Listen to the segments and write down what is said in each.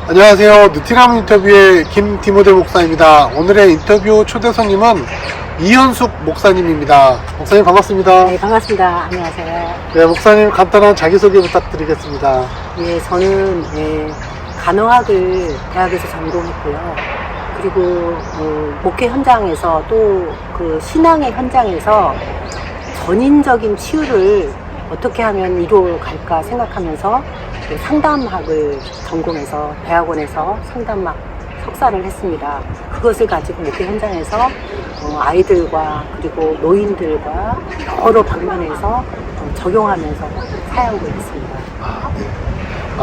안녕하세요. 누티남 인터뷰의 김디모데 목사입니다. 오늘의 인터뷰 초대 손님은 이현숙 목사님입니다. 목사님 반갑습니다. 네, 반갑습니다. 안녕하세요. 네, 목사님 간단한 자기소개 부탁드리겠습니다. 예, 저는 간호학을 대학에서 전공했고요. 그리고 목회 현장에서 또 그 신앙의 현장에서 전인적인 치유를 어떻게 하면 이루어갈까 생각하면서 상담학을 전공해서 대학원에서 상담학 석사를 했습니다. 그것을 가지고 목회 현장에서 아이들과 그리고 노인들과 여러 방면에서 적용하면서 사용하고 있습니다.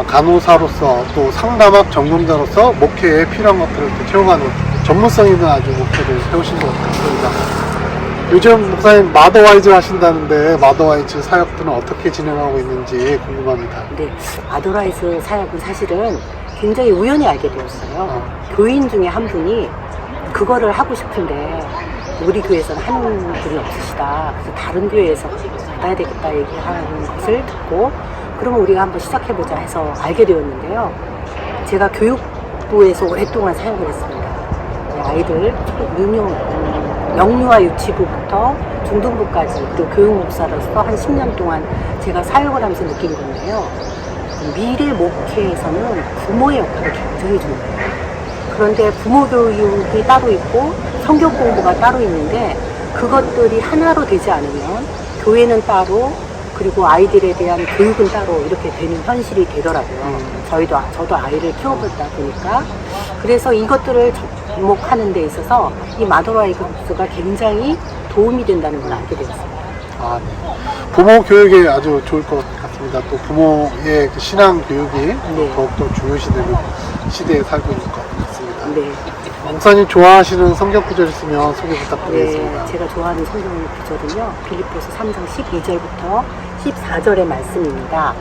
간호사로서 또 상담학 전공자로서 목회에 필요한 것들을 또 채워가는 전문성 있는 아주 목표를 세우신 것 같습니다. 요즘 목사님 마더와이즈 하신다는데 마더와이즈 사역들은 어떻게 진행하고 있는지 궁금합니다. 네, 마더와이즈 사역은 사실은 굉장히 우연히 알게 되었어요. 교인 중에 한 분이 그거를 하고 싶은데 우리 교회에서는 하는 분이 없으시다. 그래서 다른 교회에서 받아야 되겠다 얘기하는 것을 듣고 그러면 우리가 한번 시작해보자 해서 알게 되었는데요. 제가 교육부에서 오랫동안 사역을 했습니다. 아이들 영유아 유치부부터 중등부까지 그리고 교육목사로서 한 10년 동안 제가 사역을 하면서 느낀 건데요. 미래 목회에서는 부모의 역할이 굉장히 중요해요. 그런데 부모 교육이 따로 있고 성경 공부가 따로 있는데 그것들이 하나로 되지 않으면 교회는 따로 그리고 아이들에 대한 교육은 따로 이렇게 되는 현실이 되더라고요. 저도 아이를 키워보다 보니까 그래서 이것들을 접목하는 데 있어서 이 마더와이즈가 굉장히 도움이 된다는 걸 알게 되었습니다. 네. 부모 교육에 아주 좋을 것 같습니다. 또 부모의 그 신앙 교육이 더욱더 중요시되는 시대에 살고 있는 것 같습니다. 네. 목사님 좋아하시는 성경 구절 있으면 소개 부탁드리겠습니다. 네, 제가 좋아하는 성경 구절은요. 빌립보서 3장 12절부터 14절의 말씀입니다.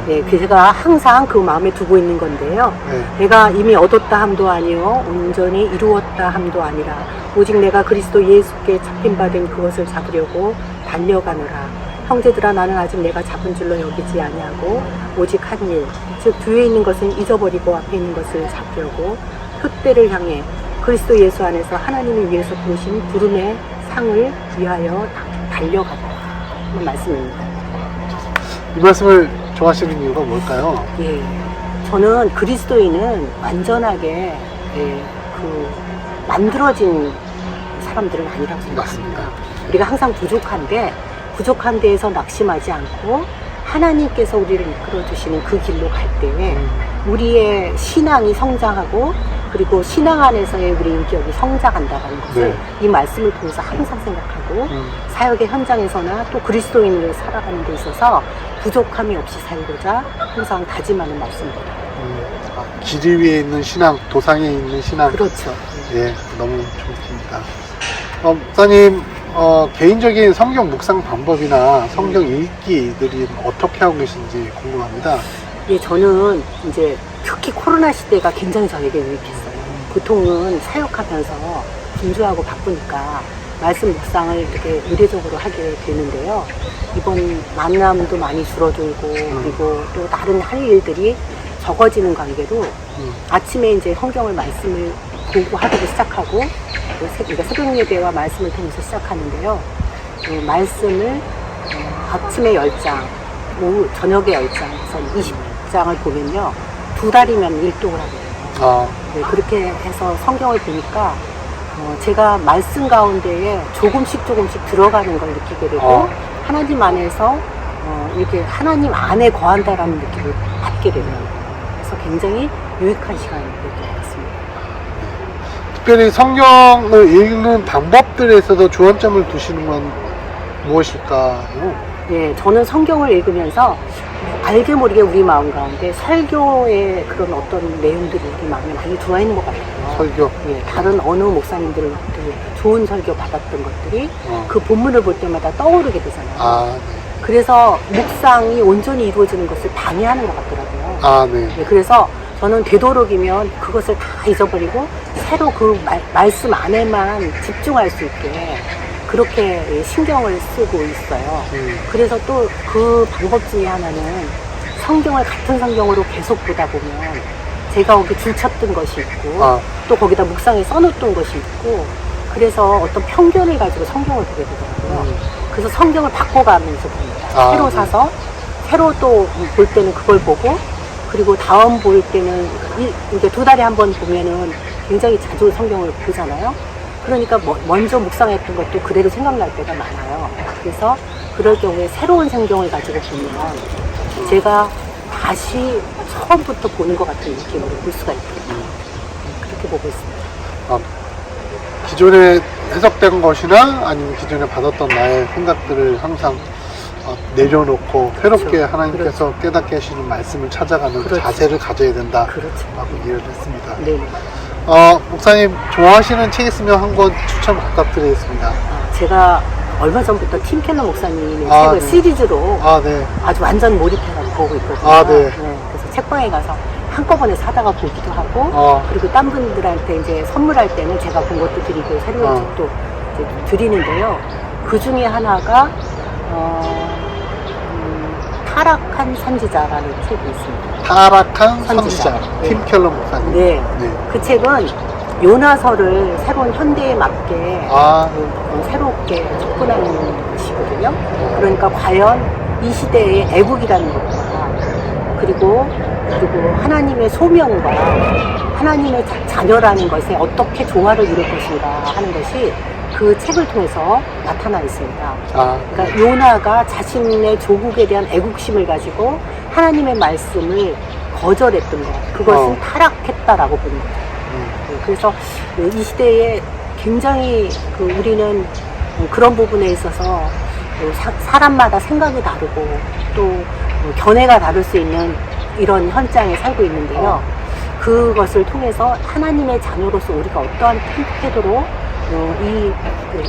네, 제가 항상 그 마음에 두고 있는 건데요. 내가 이미 얻었다 함도 아니요 온전히 이루었다 함도 아니라 오직 내가 그리스도 예수께 잡힌 바 된 그것을 잡으려고 달려가노라. 형제들아 나는 아직 내가 잡은 줄로 여기지 아니하고 오직 한 일, 즉 뒤에 있는 것은 잊어버리고 앞에 있는 것을 잡으려고 표대를 향해 그리스도 예수 안에서 하나님을 위해서 부르신 부름의 상을 위하여 달려가다 하는 말씀입니다. 이 말씀을 좋아하시는 이유가 뭘까요? 예, 저는 그리스도인은 완전하게 만들어진 사람들은 아니라고 생각합니다. 우리가 항상 부족한데 부족한 데에서 낙심하지 않고 하나님께서 우리를 이끌어주시는 그 길로 갈 때에 우리의 신앙이 성장하고 그리고 신앙 안에서의 우리 인격이 성장한다는 것을 이 말씀을 통해서 항상 생각하고 사역의 현장에서나 또 그리스도인으로 살아가는 데 있어서 부족함이 없이 살고자 항상 다짐하는 말씀입니다. 길 위에 있는 신앙, 도상에 있는 신앙. 그렇죠. 예, 너무 좋습니다. 목사님, 개인적인 성경 묵상 방법이나 성경 읽기들이 어떻게 하고 계신지 궁금합니다. 예, 저는 이제 특히 코로나 시대가 굉장히 저에게 유익했어요. 보통은 사역하면서 분주하고 바쁘니까 말씀 묵상을 이렇게 의례적으로 하게 되는데요. 이번 만남도 많이 줄어들고 그리고 또 다른 할 일들이 적어지는 관계로 아침에 이제 성경을 말씀을 보고 하기 시작하고 그러니까 새벽 예배와 말씀을 통해서 시작하는데요. 그 말씀을 아침에 10장, 오후 저녁에 10장, 20장을 보면요. 2달이면 일독을 하게 돼요. 네, 그렇게 해서 성경을 보니까 제가 말씀 가운데에 조금씩 들어가는 걸 느끼게 되고 하나님 안에서 이렇게 하나님 안에 거한다라는 느낌을 받게 되는 그래서 굉장히 유익한 시간이었던 것 같습니다. 특별히 성경을 읽는 방법들에서도 주안점을 두시는 건 무엇일까요? 네, 저는 성경을 읽으면서 알게 모르게 우리 마음 가운데 설교의 그런 어떤 내용들이 우리 마음에 많이 들어와 있는 것 같아요. 설교? 예, 다른 어느 목사님들 좋은 설교 받았던 것들이 그 본문을 볼 때마다 떠오르게 되잖아요. 네. 그래서 묵상이 온전히 이루어지는 것을 방해하는 것 같더라고요. 네. 예, 그래서 저는 되도록이면 그것을 다 잊어버리고 새로 그 말씀 안에만 집중할 수 있게 그렇게 신경을 쓰고 있어요. 그래서 또 그 방법 중에 하나는 성경을 같은 성경으로 계속 보다 보면 제가 거기 줄 쳤던 것이 있고 아. 또 거기다 묵상에 써놓던 것이 있고 그래서 어떤 편견을 가지고 성경을 보게 되더라고요. 그래서 성경을 바꿔가면서 봅니다. 아, 새로 네. 사서 새로 또 볼 때는 그걸 보고 그리고 다음 볼 때는 이제 2달에 한 번 보면은 굉장히 자주 성경을 보잖아요. 그러니까 먼저 묵상했던 것도 그대로 생각날 때가 많아요. 그래서 그럴 경우에 새로운 성경을 가지고 보면 제가 다시 처음부터 보는 것 같은 느낌으로 볼 수가 있거든요. 그렇게 보고 있습니다. 아, 기존에 해석된 것이나 아니면 기존에 받았던 나의 생각들을 항상 내려놓고 새롭게 그렇죠. 하나님께서 깨닫게 하시는 말씀을 찾아가는 그렇죠. 자세를 가져야 된다라고 그렇죠. 이해를 했습니다. 네. 목사님 좋아하시는 책 있으면 한 권 추천 부탁드리겠습니다. 제가 얼마 전부터 팀 켈러 목사님의 아, 책을 네. 시리즈로 네. 아주 완전 몰입해서 보고 있거든요. 아, 네. 그래서 책방에 가서 한꺼번에 사다가 보기도 하고 그리고 딴 분들한테 이제 선물할 때는 제가 본 것도 드리고 새로운 책도 이제 드리는데요. 그 중에 하나가 타락한 선지자라는 책이 있습니다. 타락한 선지자. 네. 팀 켈러 목사님. 네. 네. 그 책은 요나서를 새로운 현대에 맞게 새롭게 접근하는 것이거든요. 그러니까 과연 이 시대의 애국이라는 것과 그리고 하나님의 소명과 하나님의 자녀라는 것에 어떻게 조화를 이룰 것인가 하는 것이 그 책을 통해서 나타나 있습니다. 그러니까 요나가 자신의 조국에 대한 애국심을 가지고 하나님의 말씀을 거절했던 것, 그것은 타락했다라고 보는 거예요. 그래서 이 시대에 굉장히 우리는 그런 부분에 있어서 사람마다 생각이 다르고 또 견해가 다를 수 있는 이런 현장에 살고 있는데요. 그것을 통해서 하나님의 자녀로서 우리가 어떠한 태도로 이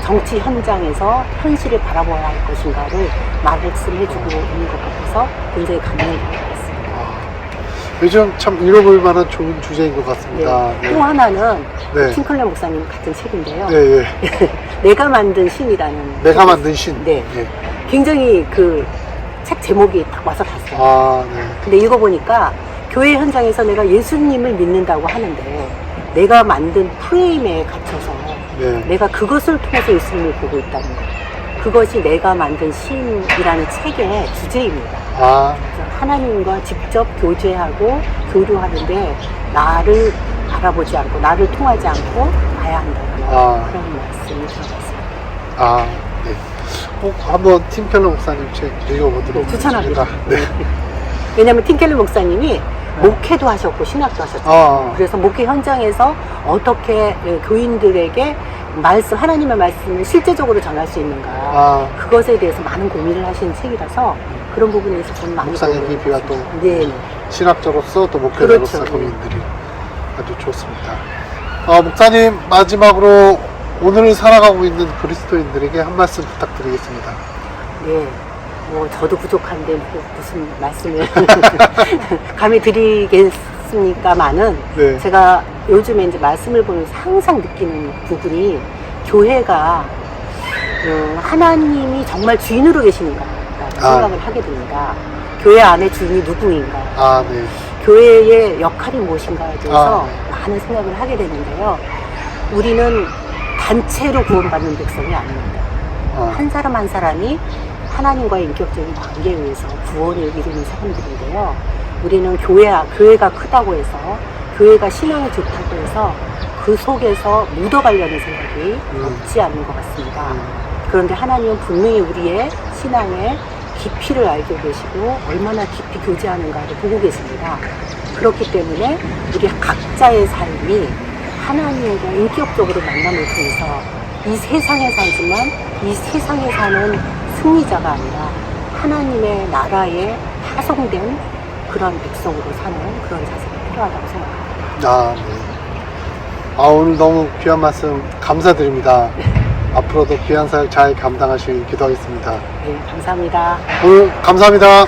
정치 현장에서 현실을 바라봐야 할 것인가를 말씀해주고 있는 것 같아서 굉장히 감명을 받았습니다. 요즘 참 읽어볼 만한 좋은 주제인 것 같습니다. 네. 또 하나는 네. 팅클레 목사님 같은 책인데요. 네, 내가 만든 신이라는 내가 만든 신. 네. 굉장히 그 책 제목이 딱 와서 갔어요. 네. 근데 읽어보니까 교회 현장에서 내가 예수님을 믿는다고 하는데 내가 만든 프레임에 갇혀서 내가 그것을 통해서 예수님을 보고 있다는 거예요. 그것이 내가 만든 신이라는 책의 주제입니다. 그래서 하나님과 직접 교제하고 교류하는데 나를 바라보지 않고 나를 통하지 않고 봐야 한다는 그런 말씀이 들어갔습니다. 네. 꼭 한번 팀켈러 목사님 책 읽어보도록 추천합니다. 네. 왜냐하면 팅켈러 목사님이 목회도 하셨고 신학도 하셨잖아요. 그래서 목회 현장에서 어떻게 교인들에게 하나님의 말씀을 실제적으로 전할 수 있는가 그것에 대해서 많은 고민을 하시는 책이라서 그런 부분에 있어서 좀 많이 목사님 깊이가 또 신학자로서 또 목회자로서 그렇죠. 고민들이 아주 좋습니다. 목사님 마지막으로 오늘을 살아가고 있는 그리스도인들에게 한 말씀 부탁드리겠습니다. 네. 저도 부족한데 무슨 말씀을 감히 드리겠습니까마는 제가 요즘에 이제 말씀을 보면서 항상 느끼는 부분이 교회가 하나님이 정말 주인으로 계시는가 생각을 하게 됩니다. 교회 안에 주인이 누구인가 교회의 역할이 무엇인가에 대해서 많은 생각을 하게 되는데요. 우리는 단체로 구원받는 백성이 아닙니다. 한 사람 한 사람이 하나님과의 인격적인 관계에 의해서 구원을 이루는 사람들인데요. 우리는 교회가 크다고 해서 교회가 신앙이 좋다고 해서 그 속에서 묻어가려는 생각이 없지 않은 것 같습니다. 그런데 하나님은 분명히 우리의 신앙의 깊이를 알고 계시고 얼마나 깊이 교제하는가를 보고 계십니다. 그렇기 때문에 우리 각자의 삶이 하나님과 인격적으로 만남을 통해서 이 세상에 살지만 이 세상에 사는 승리자가 아니라 하나님의 나라에 파송된 그런 백성으로 사는 그런 자세가 필요하다고 생각합니다. 오늘 너무 귀한 말씀 감사드립니다. 앞으로도 귀한 사역 잘 감당하시길 기도하겠습니다. 네, 감사합니다. 오늘 감사합니다.